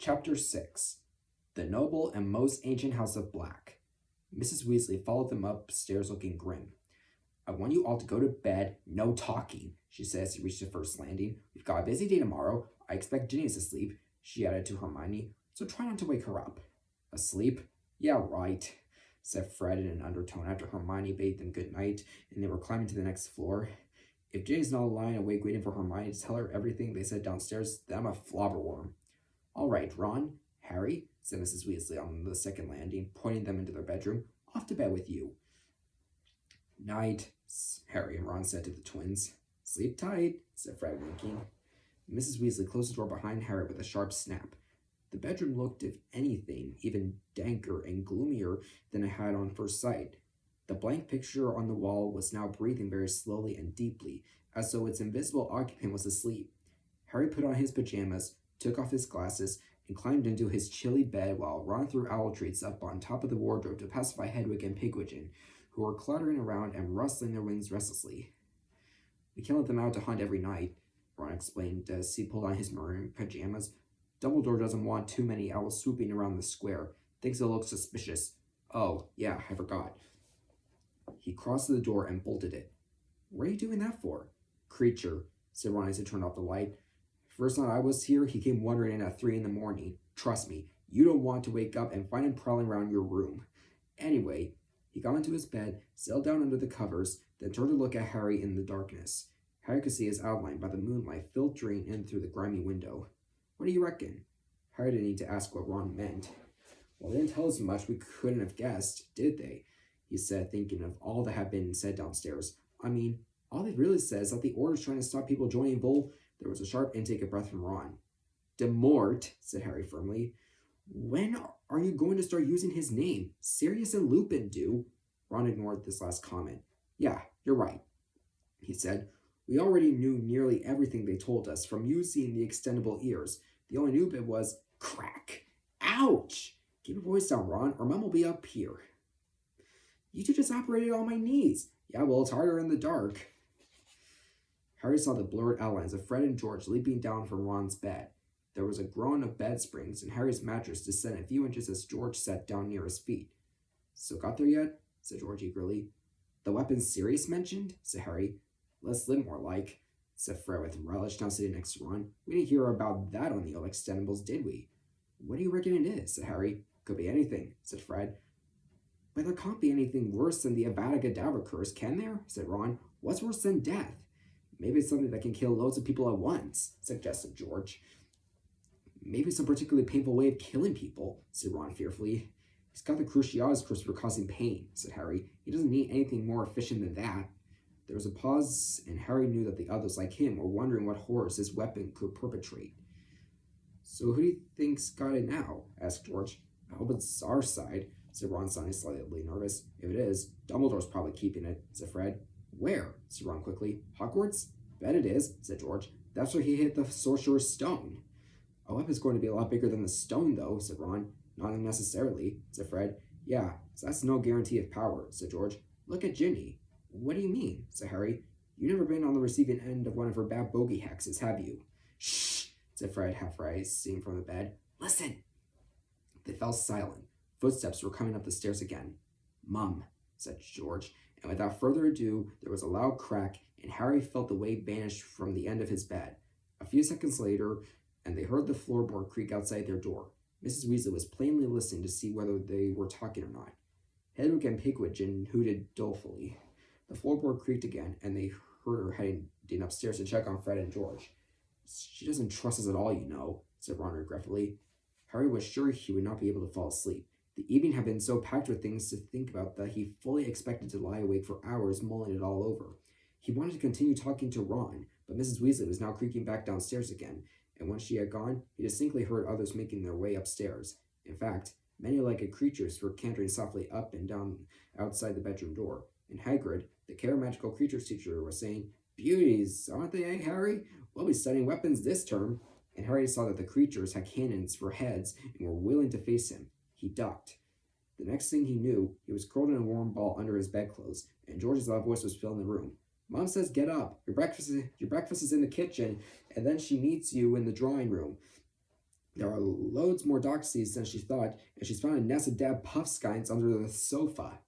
Chapter 6 The Noble and Most Ancient House of Black. Mrs. Weasley followed them upstairs looking grim. I want you all to go to bed, no talking, she said as he reached the first landing. We've got a busy day tomorrow. I expect Ginny is asleep, she added to Hermione, so try not to wake her up. Asleep? Yeah, right, said Fred in an undertone after Hermione bade them good night and they were climbing to the next floor. If Ginny's not lying awake waiting for Hermione to tell her everything they said downstairs, then I'm a flobberworm. All right, Ron, Harry, said Mrs. Weasley on the second landing, pointing them into their bedroom. Off to bed with you. Night, Harry and Ron said to the twins. Sleep tight, said Fred, winking. Mrs. Weasley closed the door behind Harry with a sharp snap. The bedroom looked, if anything, even danker and gloomier than it had on first sight. The blank picture on the wall was now breathing very slowly and deeply, as though its invisible occupant was asleep. Harry put on his pajamas, took off his glasses, and climbed into his chilly bed while Ron threw owl treats up on top of the wardrobe to pacify Hedwig and Pigwidgeon, who were cluttering around and rustling their wings restlessly. We can't let them out to hunt every night, Ron explained as he pulled on his maroon pajamas. Dumbledore doesn't want too many owls swooping around the square. Thinks it'll look suspicious. Oh, yeah, I forgot. He crossed to the door and bolted it. What are you doing that for? Creature, said Ron as he turned off the light. First night I was here, he came wandering in at 3 a.m. Trust me, you don't want to wake up and find him prowling around your room. Anyway, he got into his bed, settled down under the covers, then turned to look at Harry in the darkness. Harry could see his outline by the moonlight filtering in through the grimy window. What do you reckon? Harry didn't need to ask what Ron meant. Well, they didn't tell us much we couldn't have guessed, did they? He said, thinking of all that had been said downstairs. I mean, all they really said is that the Order's trying to stop people joining Vol. There was a sharp intake of breath from Ron. De Mort, said Harry firmly. When are you going to start using his name? Sirius and Lupin do. Ron ignored this last comment. Yeah, you're right, he said. We already knew nearly everything they told us, from using the extendable ears. The only new bit was, crack. Ouch! Keep your voice down, Ron, or Mum will be up here. You two just operated on my knees. Yeah, well, it's harder in the dark. Harry saw the blurred outlines of Fred and George leaping down from Ron's bed. There was a groan of bed springs, and Harry's mattress descended a few inches as George sat down near his feet. So got there yet? Said George eagerly. The weapon Sirius mentioned? Said Harry. Let's live more like, said Fred with relish, now sitting next to Ron. We didn't hear about that on the old Extendables, did we? What do you reckon it is? Said Harry. Could be anything, said Fred. But there can't be anything worse than the Avada Kedavra curse, can there? Said Ron. What's worse than death? Maybe it's something that can kill loads of people at once, suggested George. Maybe some particularly painful way of killing people, said Ron fearfully. He's got the Cruciatus curse for causing pain, said Harry. He doesn't need anything more efficient than that. There was a pause, and Harry knew that the others, like him, were wondering what horrors his weapon could perpetrate. So who do you think's got it now? Asked George. I hope it's our side, said Ron, sounding slightly nervous. If it is, Dumbledore's probably keeping it, said Fred. Where? Said Ron quickly. Hogwarts? Bet it is, said George. That's where he hit the Sorcerer's Stone. A weapon's going to be a lot bigger than the stone, though, said Ron. Not necessarily, said Fred. Yeah, so that's no guarantee of power, said George. Look at Ginny. What do you mean? Said Harry. You've never been on the receiving end of one of her bad bogey hexes, have you? Shh, said Fred, half rising from the bed. Listen. They fell silent. Footsteps were coming up the stairs again. Mum, said George, and without further ado, there was a loud crack, and Harry felt the weight vanish from the end of his bed. A few seconds later, and they heard the floorboard creak outside their door. Mrs. Weasley was plainly listening to see whether they were talking or not. Hedwig and Pigwidgeon hooted dolefully. The floorboard creaked again, and they heard her heading upstairs to check on Fred and George. She doesn't trust us at all, you know, said Ron regretfully. Harry was sure he would not be able to fall asleep. The evening had been so packed with things to think about that he fully expected to lie awake for hours mulling it all over. He wanted to continue talking to Ron, but Mrs. Weasley was now creaking back downstairs again, and when she had gone, he distinctly heard others making their way upstairs. In fact, many legged creatures were cantering softly up and down outside the bedroom door, and Hagrid, the Care Magical Creatures teacher, was saying, Beauties, aren't they, eh, Harry? We'll be studying weapons this term. And Harry saw that the creatures had cannons for heads and were willing to face him. He ducked. The next thing he knew, he was curled in a warm ball under his bedclothes, and George's loud voice was filling the room. Mom says get up. Your breakfast is in the kitchen, and then she meets you in the drawing room. There are loads more doxies than she thought, and she's found a nest of dead puffskeins under the sofa.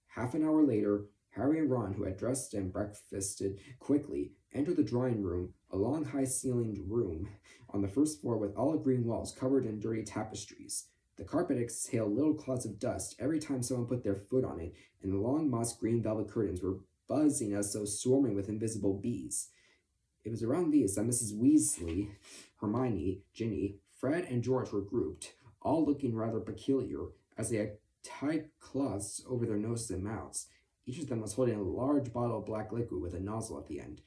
Half an hour later, Harry and Ron, who had dressed and breakfasted quickly, entered the drawing room, a long, high-ceilinged room on the first floor with olive green walls covered in dirty tapestries. The carpet exhaled little clouds of dust every time someone put their foot on it, and the long moss green velvet curtains were buzzing as though swarming with invisible bees. It was around these that Mrs. Weasley, Hermione, Ginny, Fred, and George were grouped, all looking rather peculiar, as they had tied cloths over their noses and mouths. Each of them was holding a large bottle of black liquid with a nozzle at the end.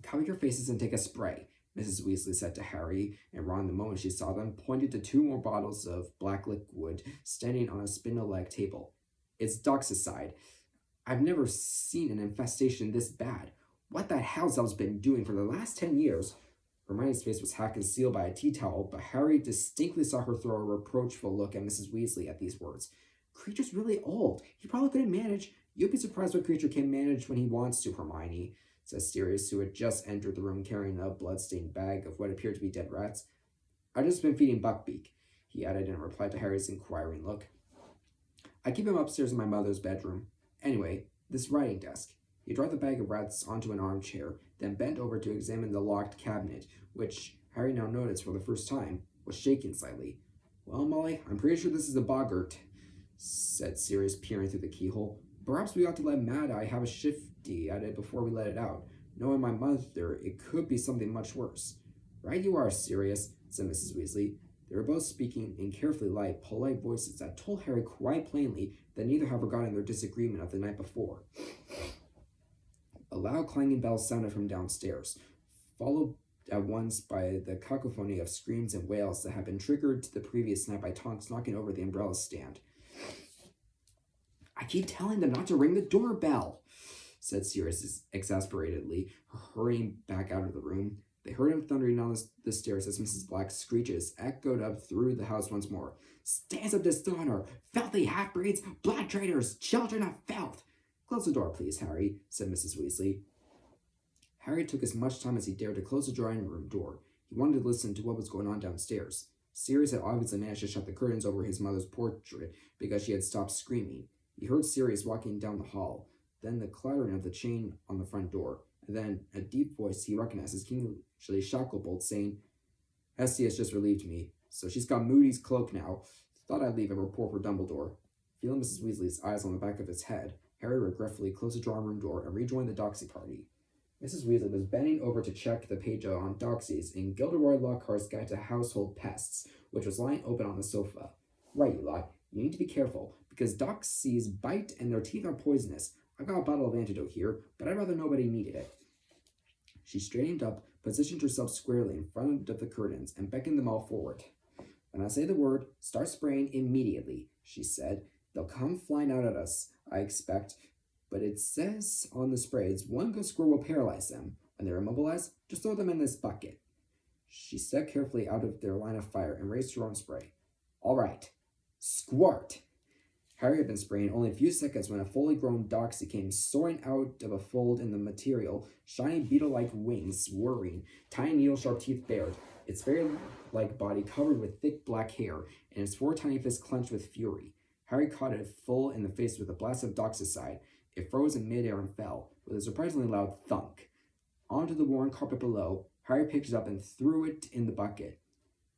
"Cover your faces and take a spray," Mrs. Weasley said to Harry and Ron the moment she saw them, pointed to 2 more bottles of black liquid standing on a spindle-legged table. "It's Doxicide. I've never seen an infestation this bad. What the hell's Elves been doing for the last 10 years? Hermione's face was half concealed by a tea towel, but Harry distinctly saw her throw a reproachful look at Mrs. Weasley at these words. "Creature's really old. He probably couldn't manage." "You'd be surprised what Creature can manage when he wants to, Hermione," said Sirius, who had just entered the room carrying a blood-stained bag of what appeared to be dead rats. "I've just been feeding Buckbeak," he added in reply to Harry's inquiring look. "I keep him upstairs in my mother's bedroom. Anyway, this writing desk." He dropped the bag of rats onto an armchair, then bent over to examine the locked cabinet, which, Harry now noticed for the first time, was shaking slightly. "Well, Molly, I'm pretty sure this is a boggart," said Sirius, peering through the keyhole. "Perhaps we ought to let Mad Eye have a shifty at it before we let it out. Knowing my mother, it could be something much worse." "Right you are, Sirius," said Mrs. Weasley. They were both speaking in carefully light, polite voices that told Harry quite plainly that neither had forgotten their disagreement of the night before. A loud clanging bell sounded from downstairs, followed at once by the cacophony of screams and wails that had been triggered the previous night by Tonks knocking over the umbrella stand. "I keep telling them not to ring the doorbell," said Sirius exasperatedly, hurrying back out of the room. They heard him thundering down the stairs as Mrs. Black's screeches echoed up through the house once more. "Stains of dishonor! Filthy half-breeds! Blood traitors! Children of filth!" "Close the door, please, Harry," said Mrs. Weasley. Harry took as much time as he dared to close the drawing-room door. He wanted to listen to what was going on downstairs. Sirius had obviously managed to shut the curtains over his mother's portrait because she had stopped screaming. He heard Sirius walking down the hall, then the clattering of the chain on the front door, and then a deep voice he recognized as Kingsley Shacklebolt saying, "Hestia has just relieved me, so she's got Moody's cloak now. Thought I'd leave a report for Dumbledore." Feeling Mrs. Weasley's eyes on the back of his head, Harry regretfully closed the drawing-room door and rejoined the Doxy party. Mrs. Weasley was bending over to check the page on Doxies in Gilderoy Lockhart's Guide to Household Pests, which was lying open on the sofa. "Right, you lot. You need to be careful, because Doxies bite and their teeth are poisonous. I've got a bottle of antidote here, but I'd rather nobody needed it." She straightened up, positioned herself squarely in front of the curtains, and beckoned them all forward. "When I say the word, start spraying immediately," she said. "They'll come flying out at us, I expect, but it says on the sprays one good squirt will paralyze them. When they're immobilized, just throw them in this bucket." She stepped carefully out of their line of fire and raised her own spray. "All right. Squirt!" Harry had been spraying only a few seconds when a fully grown Doxy came soaring out of a fold in the material, shining beetle-like wings whirring, tiny needle-sharp teeth bared, its fairy-like body covered with thick black hair, and its 4 tiny fists clenched with fury. Harry caught it full in the face with a blast of Doxicide. It froze in midair and fell, with a surprisingly loud thunk. Onto the worn carpet below, Harry picked it up and threw it in the bucket.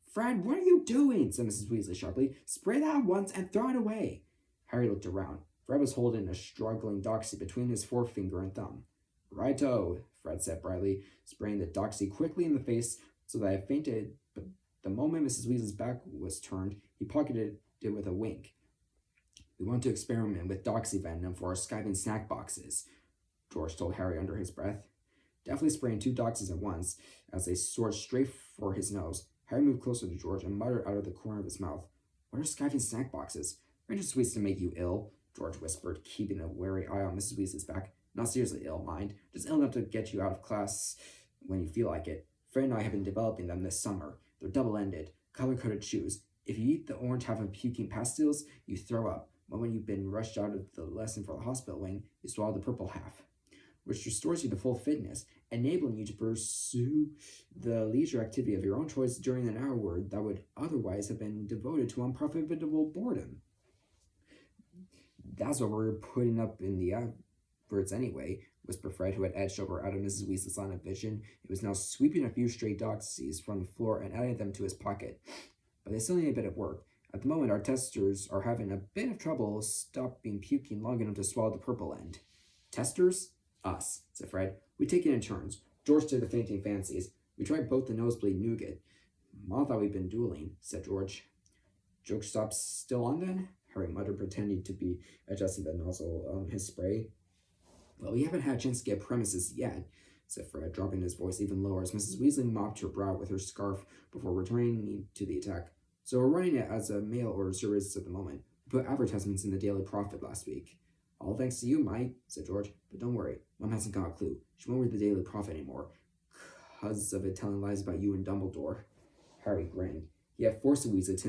"Fred, what are you doing?" said Mrs. Weasley sharply. "Spray that once and throw it away." Harry looked around. Fred was holding a struggling Doxy between his forefinger and thumb. "Righto," Fred said brightly, spraying the Doxy quickly in the face so that it fainted, but the moment Mrs. Weasley's back was turned, he pocketed it with a wink. "We want to experiment with Doxy venom for our skiving snack boxes," George told Harry under his breath. Deftly spraying 2 Doxies at once, as they soared straight for his nose, Harry moved closer to George and muttered out of the corner of his mouth, "What are skiving snack boxes?" "Ranger sweets to make you ill," George whispered, keeping a wary eye on Mrs. Weasley's back. "Not seriously ill, mind. Just ill enough to get you out of class when you feel like it. Fred and I have been developing them this summer. They're double-ended, color-coded chews. If you eat the orange half of puking pastilles, you throw up. But when you've been rushed out of the lesson for the hospital wing, you swallow the purple half, which restores you to full fitness. enabling you to pursue the leisure activity of your own choice during an hour that would otherwise have been devoted to unprofitable boredom. That's what we're putting up in the adverts anyway, whispered Fred, who had edged over out of Mrs. Weasley's line of vision. He was now sweeping a few stray doxies from the floor and adding them to his pocket. But they still need a bit of work. At the moment, our testers are having a bit of trouble stopping puking long enough to swallow the purple end. Testers? Us, said Fred. We take it in turns. George did the fainting fancies. We tried both the nosebleed nougat. Mom thought we'd been dueling, said George. Joke stop's still on then? Harry muttered, pretending to be adjusting the nozzle on his spray. Well, we haven't had a chance to get premises yet, said Fred, dropping his voice even lower as Mrs. Weasley mopped her brow with her scarf before returning to the attack. So we're running it as a mail order service at the moment. We put advertisements in the Daily Prophet last week. All thanks to you, Mike, said George. But don't worry, Mom hasn't got a clue. She won't read the Daily Prophet anymore, 'cause of it telling lies about you and Dumbledore. Harry grinned. He had forced the Weasley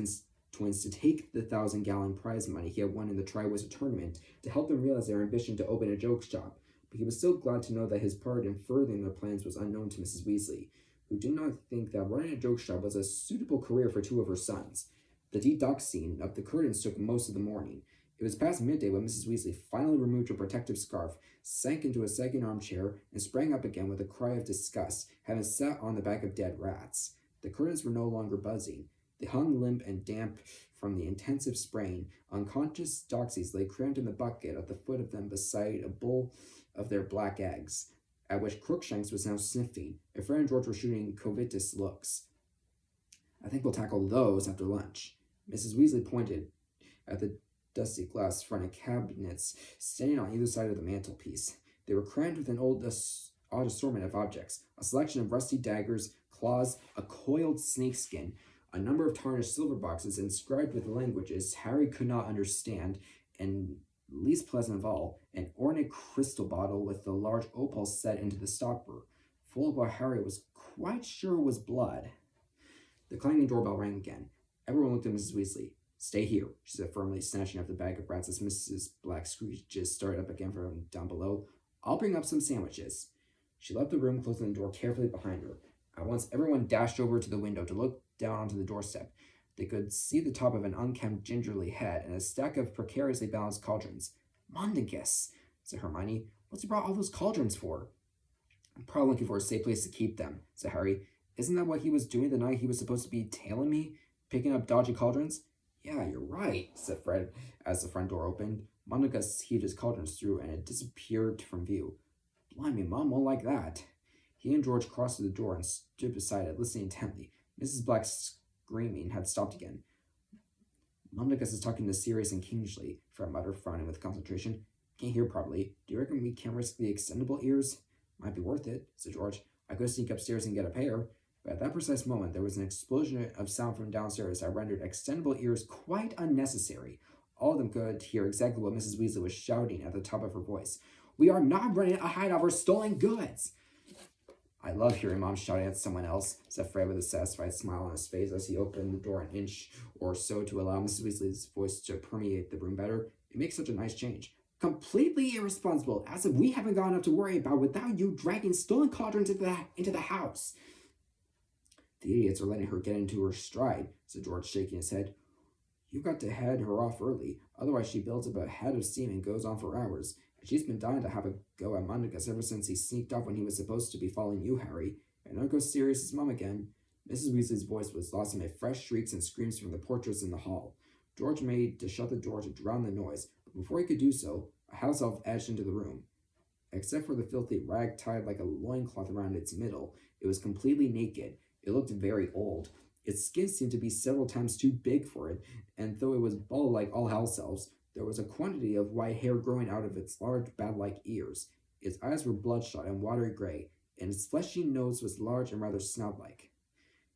twins to take the 1,000-gallon prize money he had won in the Triwizard Tournament to help them realize their ambition to open a joke shop, but he was still glad to know that his part in furthering their plans was unknown to Mrs. Weasley, who did not think that running a joke shop was a suitable career for two of her sons. The detoxing of the curtains took most of the morning. It was past midday when Mrs. Weasley finally removed her protective scarf, sank into a second armchair, and sprang up again with a cry of disgust, having sat on the back of dead rats. The curtains were no longer buzzing. They hung limp and damp from the intensive spraying. Unconscious doxies lay crammed in the bucket at the foot of them beside a bowl of their black eggs, at which Crookshanks was now sniffing, and Fred and George were shooting covetous looks. I think we'll tackle those after lunch. Mrs. Weasley pointed at the dusty glass-fronted cabinets standing on either side of the mantelpiece. They were crammed with an odd assortment of objects, a selection of rusty daggers, claws, a coiled snakeskin, a number of tarnished silver boxes inscribed with languages Harry could not understand, and, least pleasant of all, an ornate crystal bottle with a large opal set into the stopper, full of what Harry was quite sure was blood. The clanging doorbell rang again. Everyone looked at Mrs. Weasley. Stay here, she said firmly, snatching up the bag of rats as Mrs. Black screeches started up again from down below. I'll bring up some sandwiches. She left the room, closing the door carefully behind her. At once, everyone dashed over to the window to look down onto the doorstep. They could see the top of an unkempt, gingerly head and a stack of precariously balanced cauldrons. Mundungus, said Hermione. What's he brought all those cauldrons for? I'm probably looking for a safe place to keep them, said Harry. Isn't that what he was doing the night he was supposed to be tailing me? Picking up dodgy cauldrons? Yeah, you're right, said Fred as the front door opened. Mundungus heaved his cauldrons through and it disappeared from view. Blimey, Mom won't like that. He and George crossed to the door and stood beside it, listening intently. Mrs. Black's screaming had stopped again. Mundungus is talking to Sirius and Kingsley, Fred muttered, frowning with concentration. Can't hear properly. Do you reckon we can risk the extendable ears? Might be worth it, said George. I could sneak upstairs and get a pair. But at that precise moment, there was an explosion of sound from downstairs that rendered extendable ears quite unnecessary. All of them could hear exactly what Mrs. Weasley was shouting at the top of her voice. We are not running a hideout for stolen goods! I love hearing Mom shouting at someone else, said Fred with a satisfied smile on his face as he opened the door an inch or so to allow Mrs. Weasley's voice to permeate the room better. It makes such a nice change. Completely irresponsible, as if we haven't got enough to worry about without you dragging stolen cauldrons into the house. The idiots are letting her get into her stride, said George, shaking his head. You've got to head her off early, otherwise she builds up a head of steam and goes on for hours. And she's been dying to have a go at Mundungus ever since he sneaked off when he was supposed to be following you, Harry. And there goes Sirius's mom again. Mrs. Weasley's voice was lost amid fresh shrieks and screams from the portraits in the hall. George made to shut the door to drown the noise, but before he could do so, a house elf edged into the room. Except for the filthy rag tied like a loincloth around its middle, it was completely naked. It looked very old. Its skin seemed to be several times too big for it, and though it was bald like all house elves, there was a quantity of white hair growing out of its large bat-like ears. Its eyes were bloodshot and watery gray, and its fleshy nose was large and rather snout-like.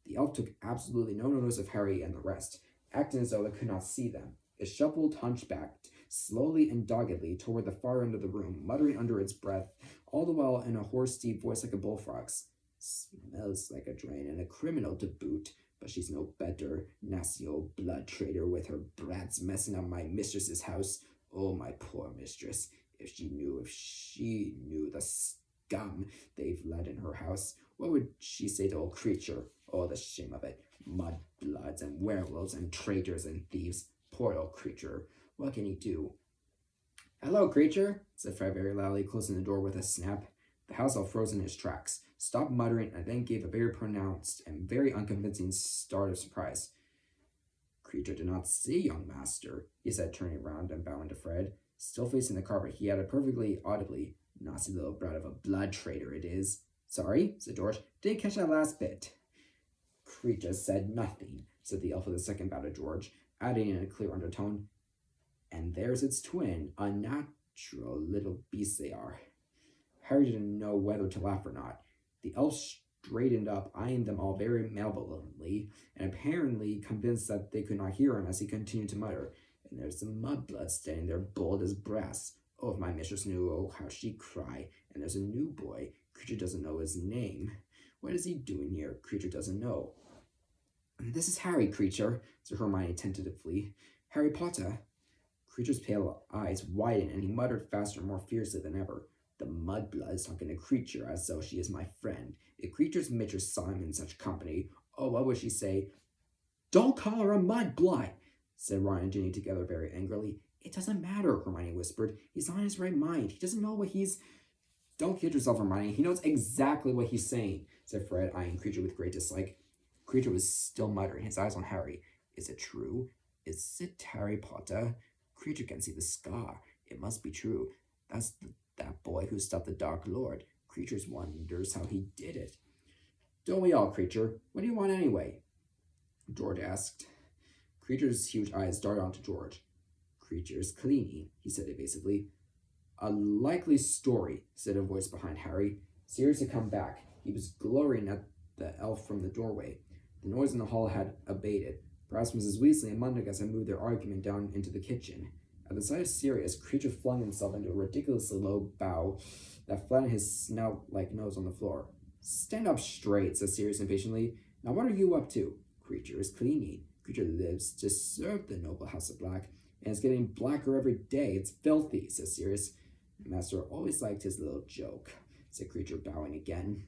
The elf took absolutely no notice of Harry and the rest, acting as though it could not see them. It shuffled hunchbacked, slowly and doggedly, toward the far end of the room, muttering under its breath, all the while in a hoarse, deep voice like a bullfrog's. Smells like a drain and a criminal to boot, but she's no better. Nasty old blood traitor with her brats messing up my mistress's house. Oh, my poor mistress. If she knew the scum they've let in her house. What would she say to old Creature? Oh, the shame of it. Mudbloods and werewolves and traitors and thieves. Poor old Creature. What can he do? Hello, Creature, said Fred very loudly, closing the door with a snap. The house all froze in its tracks, stopped muttering, and then gave a very pronounced and very unconvincing start of surprise. Creature did not see young master, he said, turning round and bowing to Fred. Still facing the carpet, he added perfectly audibly, Nasty little brat of a blood traitor it is. Sorry, said George, didn't catch that last bit. Creature said nothing, said the elf with a second bow to George, adding in a clear undertone, and there's its twin, unnatural little beasts they are. Harry didn't know whether to laugh or not. The elf straightened up, eyeing them all very malevolently, and apparently convinced that they could not hear him as he continued to mutter, and there's the mudblood standing there bold as brass. Oh, if my mistress knew, oh, how she'd cry. And there's a new boy. Creature doesn't know his name. What is he doing here? Creature doesn't know. This is Harry, Creature, said Hermione tentatively. Harry Potter. Creature's pale eyes widened, and he muttered faster and more fiercely than ever. The mudblood is talking to Creature as though she is my friend. If Creature's mistress saw him in such company, oh, what would she say? Don't call her a mudblood, said Ron and Ginny together very angrily. It doesn't matter, Hermione whispered. He's not in his right mind. He doesn't know what he's... Don't kid yourself, Hermione. He knows exactly what he's saying, said Fred, eyeing Creature with great dislike. Creature was still muttering, his eyes on Harry. Is it true? Is it Harry Potter? Creature can see the scar. It must be true. That's that boy who stopped the Dark Lord. Creature wonders how he did it. Don't we all, Creature? What do you want anyway? George asked. Creature's huge eyes darted onto George. Creature's cleaning, he said evasively. A likely story, said a voice behind Harry. Sirius had come back. He was glorying at the elf from the doorway. The noise in the hall had abated. Perhaps Mrs. Weasley and Mundergus had moved their argument down into the kitchen. At the sight of Sirius, Creature flung himself into a ridiculously low bow that flattened his snout-like nose on the floor. Stand up straight, said Sirius impatiently. Now what are you up to? Creature is cleaning. Creature lives to serve the noble House of Black, and it's getting blacker every day. It's filthy, said Sirius. Master always liked his little joke, said Creature, bowing again,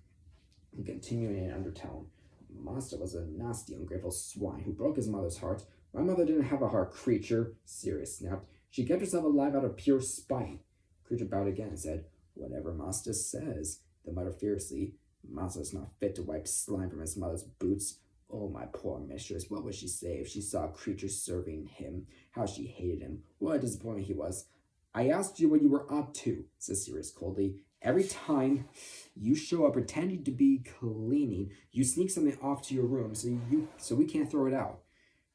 and continuing in an undertone. Master was a nasty, ungrateful swine who broke his mother's heart. My mother didn't have a heart, Creature, Sirius snapped. She kept herself alive out of pure spite. Creature bowed again and said, Whatever Master says. Then muttered fiercely, Master's not fit to wipe slime from his mother's boots. Oh, my poor mistress, what would she say if she saw Creature serving him? How she hated him. What a disappointment he was. I asked you what you were up to, said Sirius coldly. Every time you show up pretending to be cleaning, you sneak something off to your room so we can't throw it out.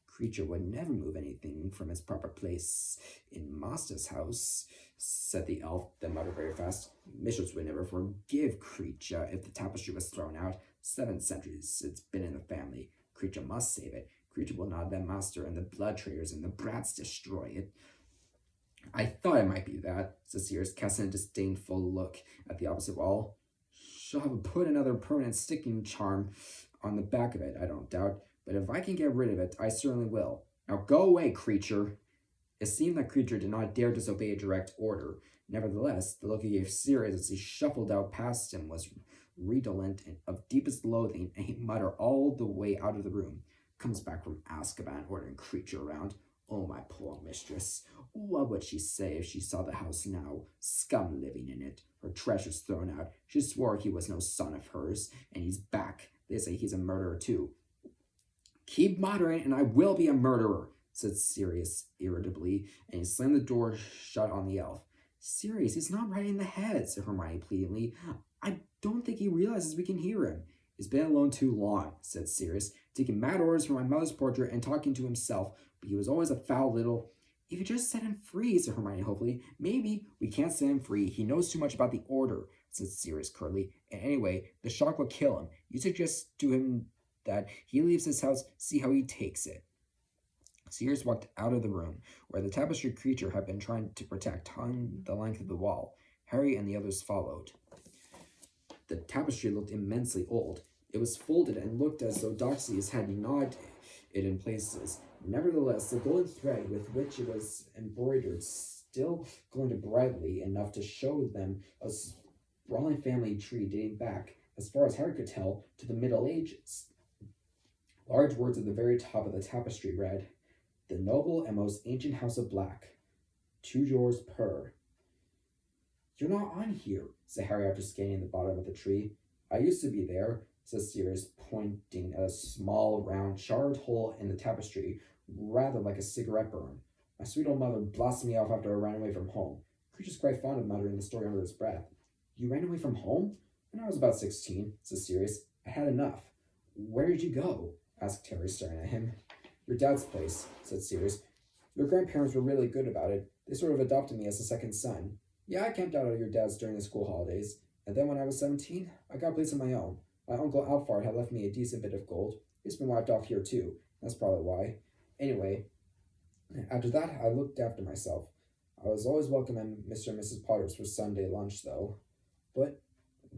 Creature would never move anything from its proper place in Master's house, said the elf, then muttered very fast. Mistress would never forgive Creature if the tapestry was thrown out. 7 centuries it's been in the family. Creature must save it. Creature will not let Master and the blood traitors and the brats destroy it. I thought it might be that, said Sirius, casting a disdainful look at the opposite wall. She'll have put another permanent sticking charm on the back of it, I don't doubt, but if I can get rid of it, I certainly will. Now go away, Creature. It seemed that Creature did not dare disobey a direct order. Nevertheless, the look he gave Sirius as he shuffled out past him was redolent and of deepest loathing, and he muttered all the way out of the room. Comes back from Azkaban, ordering Creature around. Oh, my poor mistress. What would she say if she saw the house now? Scum living in it, her treasures thrown out. She swore he was no son of hers, and he's back. They say he's a murderer, too. Keep muttering, and I will be a murderer, said Sirius irritably, and he slammed the door shut on the elf. Sirius, he's not right in the head, said Hermione pleadingly. I don't think he realizes we can hear him. He's been alone too long, said Sirius, taking mad orders from my mother's portrait and talking to himself, but he was always a foul little... If you just set him free, said Hermione hopefully. Maybe we can't set him free. He knows too much about the order, said Sirius curtly. And anyway, the shock will kill him. You suggest to him that he leaves his house, see how he takes it. Sirius walked out of the room, where the tapestry Creature had been trying to protect hung the length of the wall. Harry and the others followed. The tapestry looked immensely old. It was folded and looked as though Doxius had gnawed it in places. Nevertheless, the golden thread with which it was embroidered still gleamed brightly enough to show them sprawling family tree dating back, as far as Harry could tell, to the Middle Ages. Large words at the very top of the tapestry read, "The noble and most ancient house of Black. To yours per." "You're not on here," said Harry after scanning the bottom of the tree. "I used to be there," said Sirius, pointing at a small, round, charred hole in the tapestry, rather like a cigarette burn. "My sweet old mother blasted me off after I ran away from home." Creature's quite fond of muttering the story under his breath. "You ran away from home?" "When I was about 16, said Sirius. "I had enough." "Where did you go?" asked Harry, staring at him. "Your dad's place," said Sirius. "Your grandparents were really good about it. They sort of adopted me as a second son. Yeah, I camped out at your dad's during the school holidays. And then when I was 17, I got a place of my own. My uncle Alphard had left me a decent bit of gold. He's been wiped off here too. That's probably why. Anyway, after that, I looked after myself. I was always welcome at Mr. and Mrs. Potter's for Sunday lunch, though." "But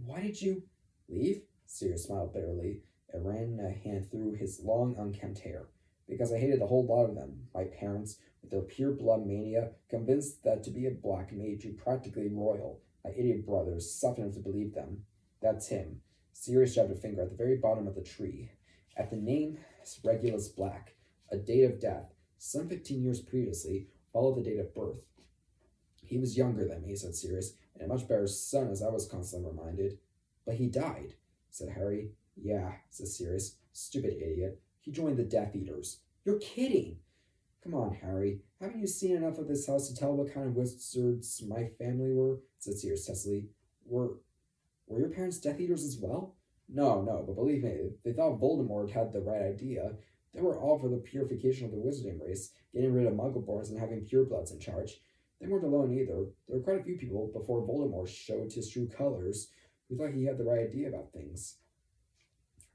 why did you leave?" Sirius smiled bitterly and ran a hand through his long, unkempt hair. "Because I hated the whole lot of them. My parents, with their pure blood mania, convinced that to be a Black made you practically royal. My idiot brothers, soft enough to believe them. That's him." Sirius jabbed a finger at the very bottom of the tree. At the name Regulus Black, a date of death, some 15 years previously, followed the date of birth. "He was younger than me," said Sirius, "and a much better son, as I was constantly reminded." "But he died," said Harry. "Yeah," said Sirius. "Stupid idiot. He joined the Death Eaters." "You're kidding!" "Come on, Harry. Haven't you seen enough of this house to tell what kind of wizards my family were?" said Sirius testily. Were your parents Death Eaters as well?" No, but believe me, they thought Voldemort had the right idea. They were all for the purification of the wizarding race, getting rid of Muggleborns and having purebloods in charge. They weren't alone either. There were quite a few people before Voldemort showed his true colors who thought he had the right idea about things.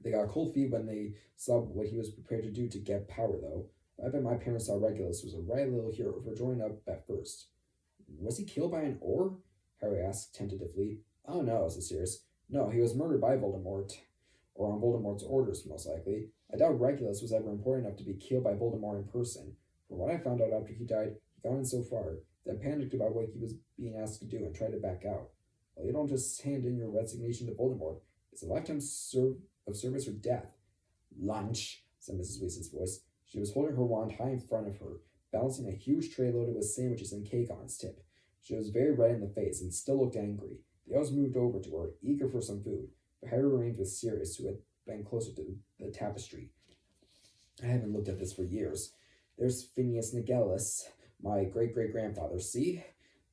They got cold feet when they saw what he was prepared to do to get power, though. I bet my parents thought Regulus was a right little hero for joining up at first. "Was he killed by an Auror?" Harry asked tentatively. "Oh no," said Sirius. "No, he was murdered by Voldemort. Or on Voldemort's orders, most likely. I doubt Regulus was ever important enough to be killed by Voldemort in person. From what I found out after he died, he got in so far, then panicked about what he was being asked to do and tried to back out. Well, you don't just hand in your resignation to Voldemort. It's a lifetime of service or death." "Lunch," said Mrs. Weasley's voice. She was holding her wand high in front of her, balancing a huge tray loaded with sandwiches and cake on its tip. She was very red in the face and still looked angry. The elves moved over to her, eager for some food, but Harry remained with Sirius, who had been closer to the tapestry. "I haven't looked at this for years. There's Phineas Nigellus, my great-great-grandfather, see?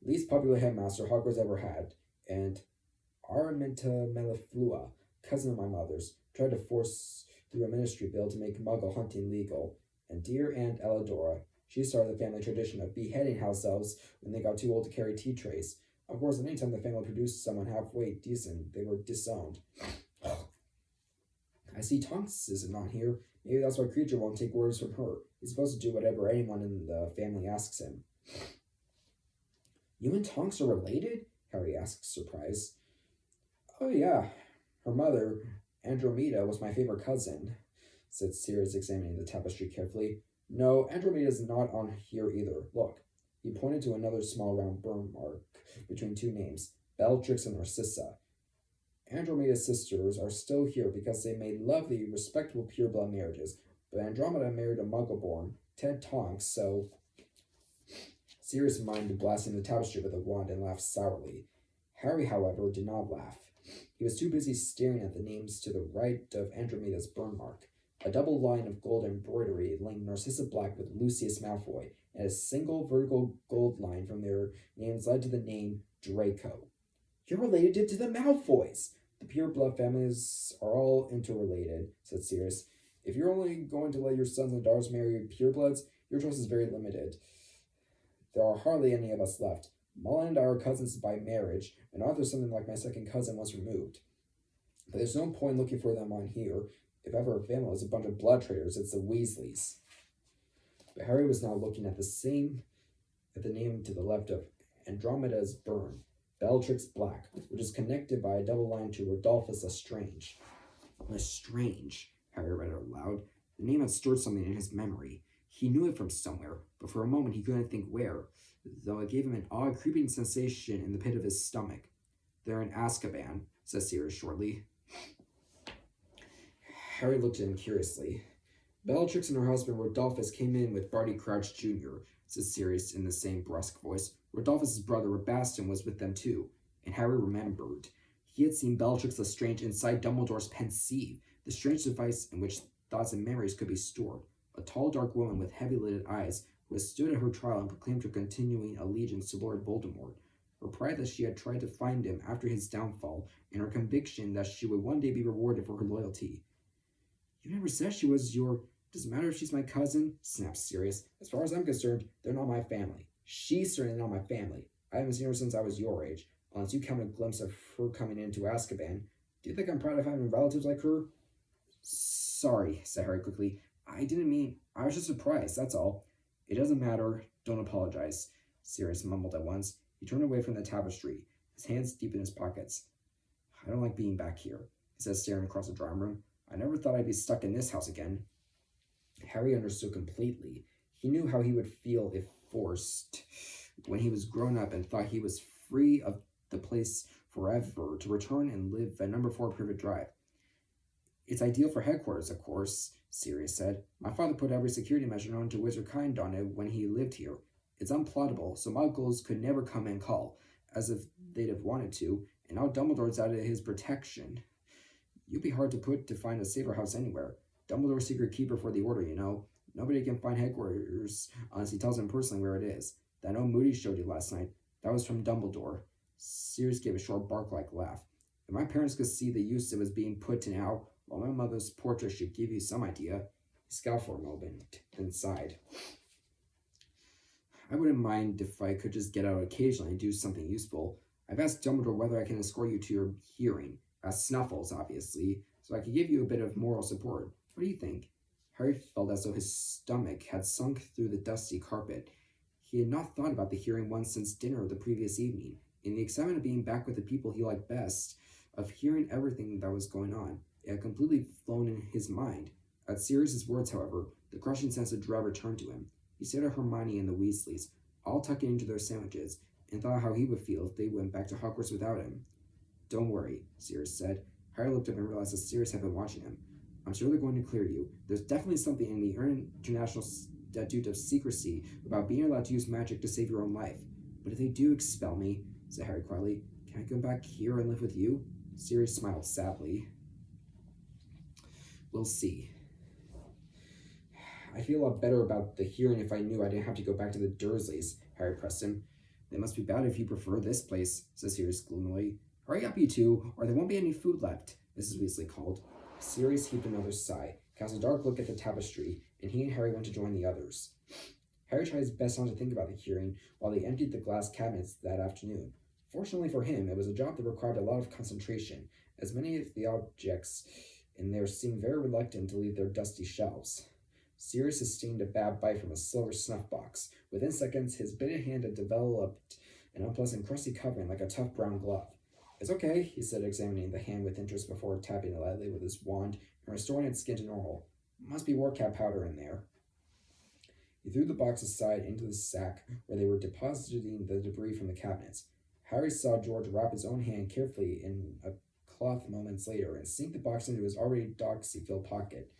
Least popular headmaster Hogwarts ever had. And Araminta Melliflua, cousin of my mother's, tried to force through a ministry bill to make Muggle hunting legal. And dear Aunt Elladora, she started the family tradition of beheading house elves when they got too old to carry tea trays. Of course, any time the family produced someone halfway decent, they were disowned." "I see Tonks isn't on here. Maybe that's why Creature won't take orders from her. He's supposed to do whatever anyone in the family asks him." "You and Tonks are related?" Harry asked, surprised. "Oh, yeah. Her mother, Andromeda, was my favorite cousin," said Sirius, examining the tapestry carefully. "No, Andromeda's not on here either. Look." He pointed to another small round burn mark between two names, Bellatrix and Narcissa. "Andromeda's sisters are still here because they made lovely, respectable pureblood marriages, but Andromeda married a Muggleborn, Ted Tonks, so—" Sirius minded blasting the tapestry with a wand and laughed sourly. Harry, however, did not laugh. He was too busy staring at the names to the right of Andromeda's burn mark. A double line of gold embroidery linked Narcissa Black with Lucius Malfoy, and a single vertical gold line from their names led to the name Draco. "You're related to the Malfoys!" "The pureblood families are all interrelated," said Sirius. "If you're only going to let your sons and daughters marry purebloods, your choice is very limited. There are hardly any of us left. Mullen and I are cousins by marriage, and Arthur's something like my second cousin once removed. But there's no point looking for them on here. If ever a family is a bunch of blood traitors, it's the Weasleys." But Harry was now looking at the name to the left of Andromeda's burn, Bellatrix Black, which is connected by a double line to Rodolphus Lestrange. Lestrange, Harry read out loud. The name had stirred something in his memory. He knew it from somewhere, but for a moment he couldn't think where, though it gave him an odd, creeping sensation in the pit of his stomach. They're in Azkaban, says Sirius shortly. Harry looked at him curiously. Bellatrix and her husband Rodolphus came in with Barty Crouch Jr., says Sirius in the same brusque voice. Rodolphus's brother Sebastian was with them too, and Harry remembered. He had seen Bellatrix Lestrange inside Dumbledore's Pensieve, the strange device in which thoughts and memories could be stored. A tall, dark woman with heavy-lidded eyes who had stood at her trial and proclaimed her continuing allegiance to Lord Voldemort. Her pride that she had tried to find him after his downfall, and her conviction that she would one day be rewarded for her loyalty. You never said she was your... Does it matter if she's my cousin? Snapped Sirius. As far as I'm concerned, they're not my family. She's certainly not my family. I haven't seen her since I was your age, unless you count a glimpse of her coming into Azkaban. Do you think I'm proud of having relatives like her? Sorry, said Harry quickly. I didn't mean... I was just surprised, that's all. It doesn't matter. Don't apologize, Sirius mumbled at once. He turned away from the tapestry, his hands deep in his pockets. I don't like being back here, he said, staring across the drawing room. I never thought I'd be stuck in this house again. Harry understood completely. He knew how he would feel if forced, when he was grown up and thought he was free of the place forever, to return and live at number 4 Privet Drive. It's ideal for headquarters, of course, Sirius said. My father put every security measure known to wizard kind on it when he lived here. It's unplottable, so muggles could never come and call, as if they'd have wanted to, and now Dumbledore's out of his protection. You'd be hard to put to find a safer house anywhere. Dumbledore's secret keeper for the Order, you know. Nobody can find headquarters unless he tells them personally where it is. That note Moody showed you last night, that was from Dumbledore. Sirius gave a short bark-like laugh. If my parents could see the use it was being put to now, well, my mother's portrait should give you some idea. He scowled for a moment, then sighed. I wouldn't mind if I could just get out occasionally and do something useful. I've asked Dumbledore whether I can escort you to your hearing, as Snuffles, obviously, so I could give you a bit of moral support. What do you think? Harry felt as though his stomach had sunk through the dusty carpet. He had not thought about the hearing once since dinner the previous evening. In the excitement of being back with the people he liked best, of hearing everything that was going on, it had completely flown in his mind. At Sirius's words, however, the crushing sense of dread returned to him. He stared at Hermione and the Weasleys, all tucking into their sandwiches, and thought how he would feel if they went back to Hogwarts without him. Don't worry, Sirius said. Harry looked up and realized that Sirius had been watching him. I'm sure they're going to clear you. There's definitely something in the International Statute of Secrecy about being allowed to use magic to save your own life. But if they do expel me, said Harry quietly, can I go back here and live with you? Sirius smiled sadly. We'll see. I'd feel a lot better about the hearing if I knew I didn't have to go back to the Dursleys, Harry pressed him. They must be bad if you prefer this place, said Sirius gloomily. Hurry up, you two, or there won't be any food left, Mrs. Weasley called. Sirius heaved another sigh, cast a dark look at the tapestry, and he and Harry went to join the others. Harry tried his best not to think about the hearing while they emptied the glass cabinets that afternoon. Fortunately for him, it was a job that required a lot of concentration, as many of the objects in there seemed very reluctant to leave their dusty shelves. Sirius sustained a bad bite from a silver snuff box. Within seconds, his bitten hand had developed an unpleasant crusty covering like a tough brown glove. It's okay, he said, examining the hand with interest before tapping it lightly with his wand and restoring its skin to normal. Must be Warcap powder in there. He threw the box aside into the sack where they were depositing the debris from the cabinets. Harry saw George wrap his own hand carefully in a cloth moments later and sink the box into his already doxy-filled pocket.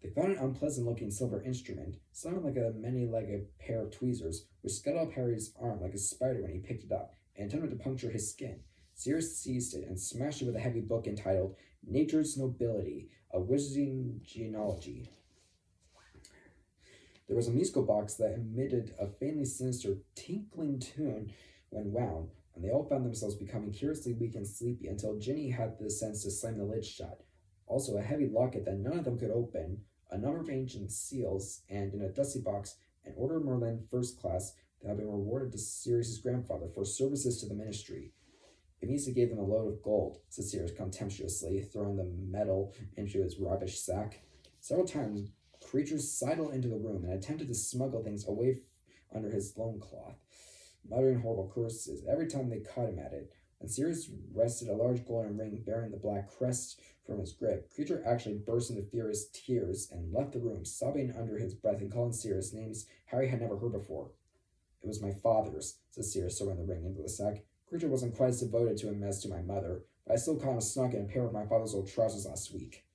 They found an unpleasant-looking silver instrument, sounding like a many-legged pair of tweezers, which scuttled up Harry's arm like a spider when he picked it up, and attempted to puncture his skin. Sirius seized it and smashed it with a heavy book entitled Nature's Nobility, a Wizarding Genealogy. There was a musical box that emitted a faintly sinister tinkling tune when wound, and they all found themselves becoming curiously weak and sleepy until Ginny had the sense to slam the lid shut. Also, a heavy locket that none of them could open, a number of ancient seals, and, in a dusty box, an Order of Merlin First Class that had been rewarded to Sirius's grandfather for services to the ministry. It means he gave them a load of gold, said Sirius contemptuously, throwing the metal into his rubbish sack. Several times, creatures sidled into the room and attempted to smuggle things away under his loincloth, muttering horrible curses every time they caught him at it. When Sirius wrested a large golden ring bearing the black crest from his grip, Creature actually burst into furious tears and left the room, sobbing under his breath and calling Sirius names Harry had never heard before. It was my father's, said Sirius, throwing the ring into the sack. Creature wasn't quite as devoted to him as to my mother, but I still caught him snug in a pair of my father's old trousers last week.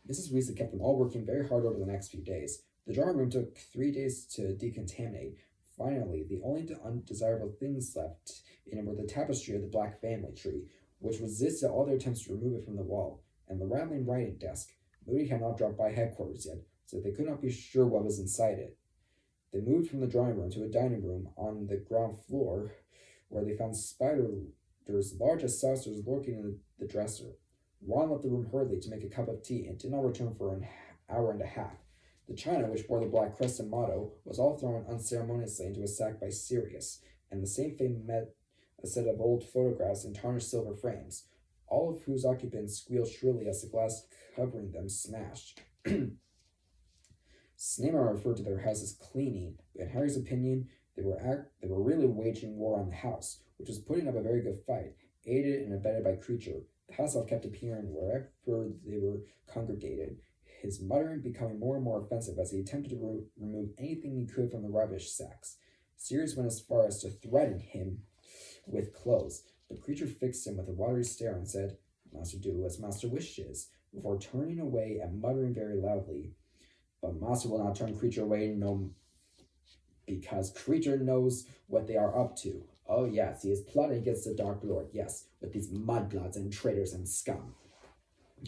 Mrs. Weasley kept them all working very hard over the next few days. The drawing room took 3 days to decontaminate. Finally, the only undesirable things left in it were the tapestry of the Black family tree, which resisted all their attempts to remove it from the wall, and the rattling writing desk. Moody had not dropped by headquarters yet, so they could not be sure what was inside it. They moved from the drawing room to a dining room on the ground floor, where they found spiders large as saucers lurking in the dresser. Ron left the room hurriedly to make a cup of tea and did not return for an hour and a half. The china, which bore the Black Crescent motto, was all thrown unceremoniously into a sack by Sirius, and the same fate met a set of old photographs in tarnished silver frames, all of whose occupants squealed shrilly as the glass covering them smashed. Snamer referred to their house as cleaning, but in Harry's opinion, they were really waging war on the house, which was putting up a very good fight, aided and abetted by Creature. The house elf kept appearing wherever they were congregated, his muttering becoming more and more offensive as he attempted to remove anything he could from the rubbish sacks. Sirius went as far as to threaten him with clothes, but Creature fixed him with a watery stare and said, "Master, do as Master wishes," before turning away and muttering very loudly, "But Master will not turn Creature away, no, because Creature knows what they are up to. Oh yes, he is plotting against the Dark Lord, yes, with these mudbloods and traitors and scum."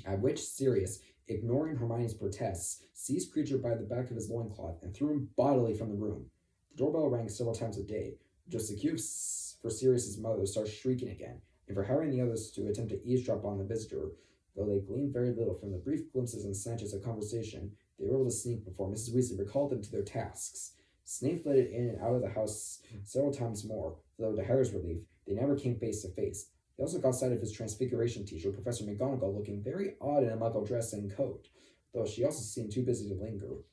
At which Sirius, ignoring Hermione's protests, seized Creature by the back of his loincloth and threw him bodily from the room. The doorbell rang several times a day, which was the cue for Sirius's mother to start shrieking again, and for Harry and the others to attempt to eavesdrop on the visitor. Though they gleaned very little from the brief glimpses and snatches of conversation, they were able to sneak before Mrs. Weasley recalled them to their tasks. Snape flitted in and out of the house several times more, though to Harry's relief, they never came face to face. They also caught sight of his Transfiguration teacher, Professor McGonagall, looking very odd in a muggle dress and coat, though she also seemed too busy to linger.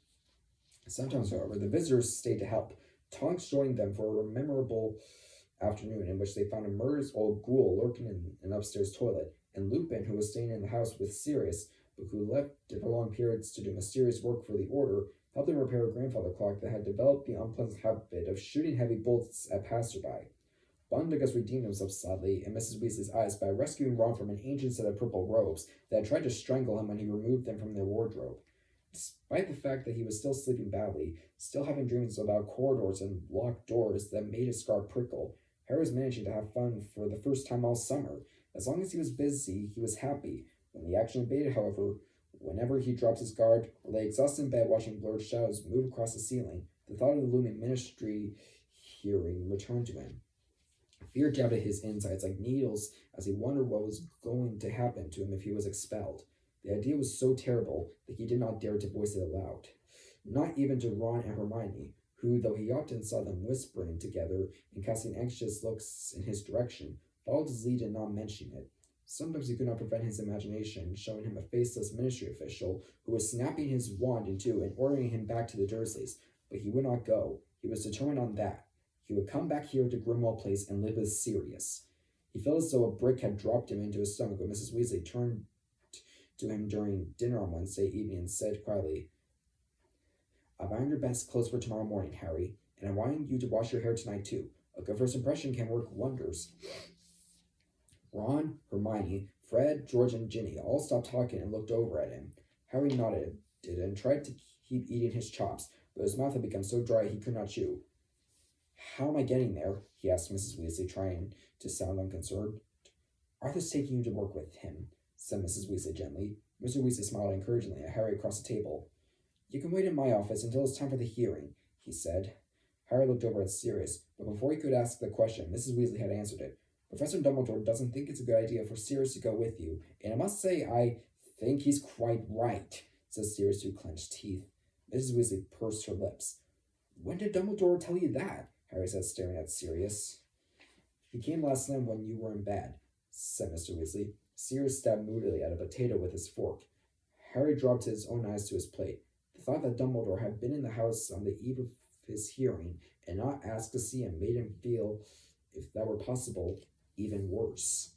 Sometimes, however, the visitors stayed to help. Tonks joined them for a memorable afternoon in which they found a murderous old ghoul lurking in an upstairs toilet, and Lupin, who was staying in the house with Sirius, but who left for long periods to do mysterious work for the Order, helped them repair a grandfather clock that had developed the unpleasant habit of shooting heavy bolts at passerby. Bundagus redeemed himself sadly in Mrs. Weasley's eyes by rescuing Ron from an ancient set of purple robes that had tried to strangle him when he removed them from their wardrobe. Despite the fact that he was still sleeping badly, still having dreams about corridors and locked doors that made his scar prickle, Harry was managing to have fun for the first time all summer. As long as he was busy, he was happy. When the action abated, however, whenever he dropped his guard or lay exhausted in bed watching blurred shadows move across the ceiling, the thought of the looming ministry hearing returned to him. Fear jabbed at his insides like needles as he wondered what was going to happen to him if he was expelled. The idea was so terrible that he did not dare to voice it aloud. Not even to Ron and Hermione, who, though he often saw them whispering together and casting anxious looks in his direction, followed his lead in not mentioning it. Sometimes he could not prevent his imagination showing him a faceless ministry official who was snapping his wand in two and ordering him back to the Dursleys, but he would not go. He was determined on that. He would come back here to Grimmauld Place and live with Sirius. He felt as though a brick had dropped him into his stomach when Mrs. Weasley turned to him during dinner on Wednesday evening and said quietly, "I've ironed your best clothes for tomorrow morning, Harry, and I want you to wash your hair tonight too. A good first impression can work wonders." Ron, Hermione, Fred, George, and Ginny all stopped talking and looked over at him. Harry nodded and tried to keep eating his chops, but his mouth had become so dry he could not chew. "How am I getting there?" he asked Mrs. Weasley, trying to sound unconcerned. "Arthur's taking you to work with him," said Mrs. Weasley gently. Mr. Weasley smiled encouragingly at Harry across the table. "You can wait in my office until it's time for the hearing," he said. Harry looked over at Sirius, but before he could ask the question, Mrs. Weasley had answered it. "Professor Dumbledore doesn't think it's a good idea for Sirius to go with you, and I must say I think he's quite right," said Sirius through clenched teeth. Mrs. Weasley pursed her lips. "When did Dumbledore tell you that?" Harry said, staring at Sirius. "He came last night when you were in bed," said Mr. Weasley. Sirius stabbed moodily at a potato with his fork. Harry dropped his own eyes to his plate. The thought that Dumbledore had been in the house on the eve of his hearing and not asked to see him made him feel, if that were possible, even worse.